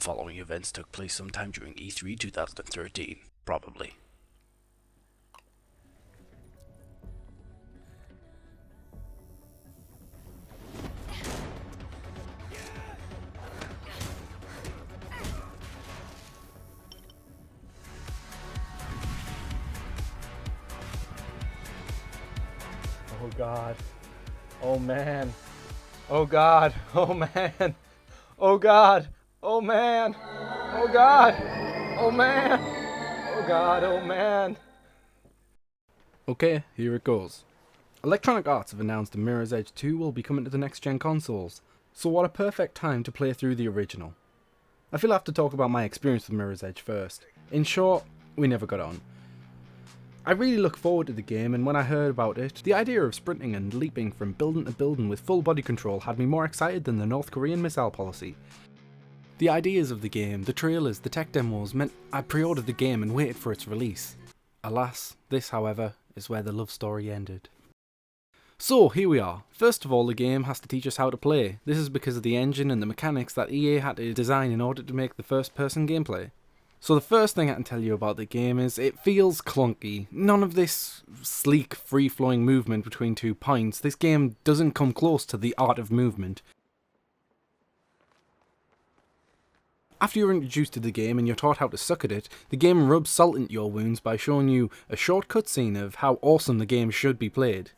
following events took place sometime during E3 2013, probably. Oh God. Oh man. Oh God. Oh man. Oh God. Oh man. Oh God. Oh man. Oh God. Oh man. Okay, here it goes. Electronic Arts have announced that Mirror's Edge 2 will be coming to the next gen consoles, so what a perfect time to play through the original. I feel I have to talk about my experience with Mirror's Edge first. In short, we never got on. I really look forward to the game, and when I heard about it, the idea of sprinting and leaping from building to building with full body control had me more excited than the North Korean missile policy. The ideas of the game, the trailers, the tech demos meant I pre-ordered the game and waited for its release. Alas, this however, is where the love story ended. So, here we are. First of all, the game has to teach us how to play. This is because of the engine and the mechanics that EA had to design in order to make the first person gameplay. So the first thing I can tell you about the game is it feels clunky. None of this sleek, free-flowing movement between 2 points. This game doesn't come close to the art of movement. After you're introduced to the game and you're taught how to suck at it, the game rubs salt into your wounds by showing you a short cutscene of how awesome the game should be played.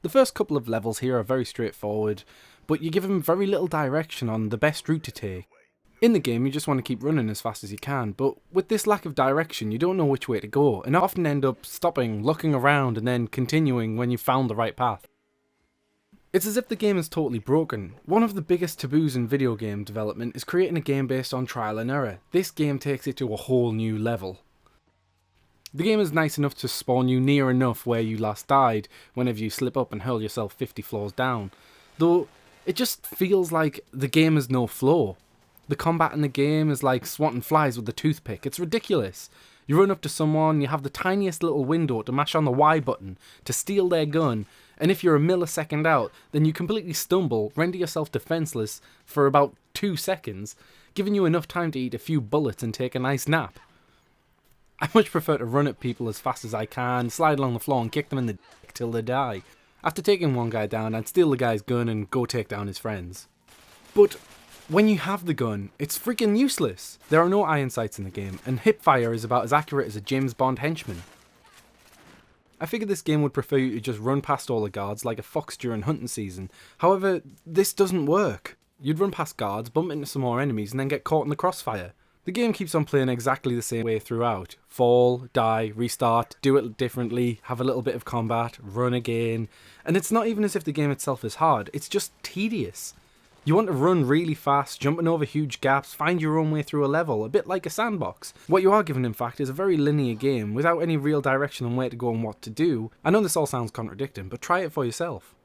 The first couple of levels here are very straightforward, but you give them very little direction on the best route to take. In the game you just want to keep running as fast as you can, but with this lack of direction you don't know which way to go, and often end up stopping, looking around and then continuing when you've found the right path. It's as if the game is totally broken. One of the biggest taboos in video game development is creating a game based on trial and error. This game takes it to a whole new level. The game is nice enough to spawn you near enough where you last died whenever you slip up and hurl yourself 50 floors down, though it just feels like the game has no flow. The combat in the game is like swatting flies with a toothpick. It's ridiculous. You run up to someone, you have the tiniest little window to mash on the Y button to steal their gun, and if you're a millisecond out, then you completely stumble, render yourself defenseless for about 2 seconds, giving you enough time to eat a few bullets and take a nice nap. I much prefer to run at people as fast as I can, slide along the floor and kick them in the dick till they die. After taking one guy down, I'd steal the guy's gun and go take down his friends. But when you have the gun, it's freaking useless. There are no iron sights in the game, and hipfire is about as accurate as a James Bond henchman. I figured this game would prefer you to just run past all the guards like a fox during hunting season. However, this doesn't work. You'd run past guards, bump into some more enemies, and then get caught in the crossfire. The game keeps on playing exactly the same way throughout. Fall, die, restart, do it differently, have a little bit of combat, run again. And it's not even as if the game itself is hard, it's just tedious. You want to run really fast, jumping over huge gaps, find your own way through a level, a bit like a sandbox. What you are given in fact is a very linear game, without any real direction on where to go and what to do. I know this all sounds contradicting, but try it for yourself.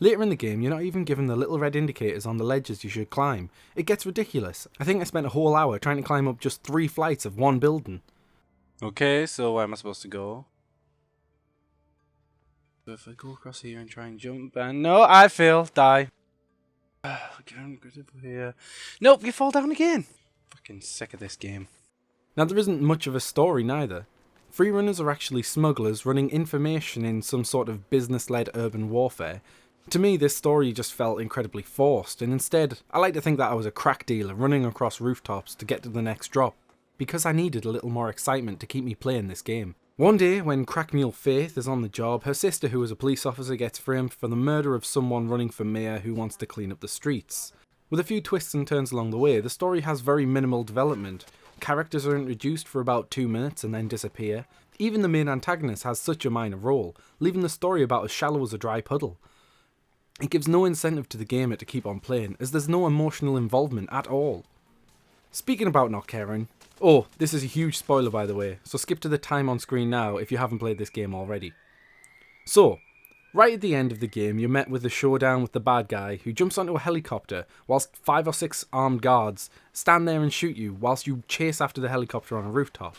Later in the game, you're not even given the little red indicators on the ledges you should climb. It gets ridiculous. I think I spent a whole hour trying to climb up just 3 flights of one building. Okay, so where am I supposed to go? So if I go across here and try and jump, and no, I fail, die. Here. Nope, you fall down again. Fucking sick of this game. Now there isn't much of a story neither. Freerunners are actually smugglers running information in some sort of business-led urban warfare. To me, this story just felt incredibly forced, and instead, I like to think that I was a crack dealer running across rooftops to get to the next drop, because I needed a little more excitement to keep me playing this game. One day, when crack mule Faith is on the job, her sister, who is a police officer, gets framed for the murder of someone running for mayor who wants to clean up the streets. With a few twists and turns along the way, the story has very minimal development. Characters are introduced for about 2 minutes and then disappear. Even the main antagonist has such a minor role, leaving the story about as shallow as a dry puddle. It gives no incentive to the gamer to keep on playing, as there's no emotional involvement at all. Speaking about not caring, oh, this is a huge spoiler by the way, so skip to the time on screen now if you haven't played this game already. So, right at the end of the game you're met with a showdown with the bad guy who jumps onto a helicopter whilst 5 or 6 armed guards stand there and shoot you whilst you chase after the helicopter on a rooftop.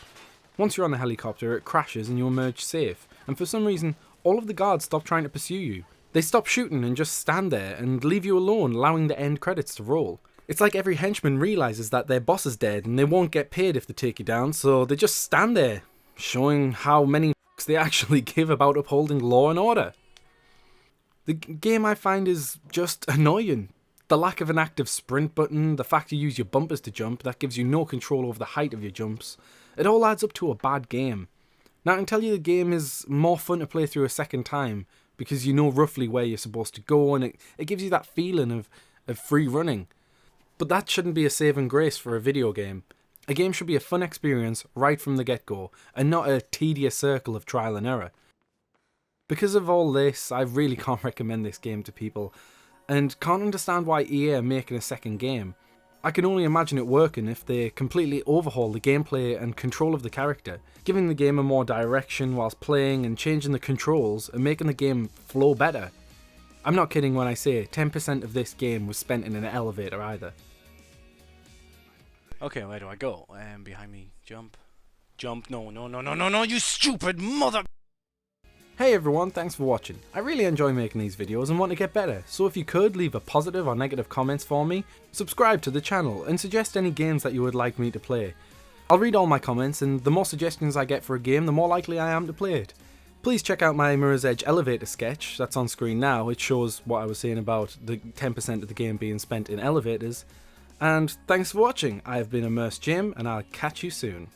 Once you're on the helicopter it crashes and you emerge safe, and for some reason all of the guards stop trying to pursue you. They stop shooting and just stand there and leave you alone, allowing the end credits to roll. It's like every henchman realises that their boss is dead and they won't get paid if they take you down, so they just stand there, showing how many f***s they actually give about upholding law and order. The game, I find, is just annoying. The lack of an active sprint button, the fact you use your bumpers to jump, that gives you no control over the height of your jumps, it all adds up to a bad game. Now I can tell you the game is more fun to play through a second time, because you know roughly where you're supposed to go, and it gives you that feeling of free running. But that shouldn't be a saving grace for a video game. A game should be a fun experience right from the get-go, and not a tedious circle of trial and error. Because of all this, I really can't recommend this game to people, and can't understand why EA are making a second game. I can only imagine it working if they completely overhaul the gameplay and control of the character, giving the game a more direction whilst playing and changing the controls and making the game flow better. I'm not kidding when I say 10% of this game was spent in an elevator either. Okay, where do I go? Behind me. Jump. Jump. No, you stupid mother... Hey everyone, thanks for watching. I really enjoy making these videos and want to get better, so if you could leave a positive or negative comments for me, subscribe to the channel and suggest any games that you would like me to play. I'll read all my comments, and the more suggestions I get for a game, the more likely I am to play it. Please check out my Mirror's Edge elevator sketch that's on screen now. It shows what I was saying about the 10% of the game being spent in elevators. And thanks for watching. I have been Immersed Jim, and I'll catch you soon.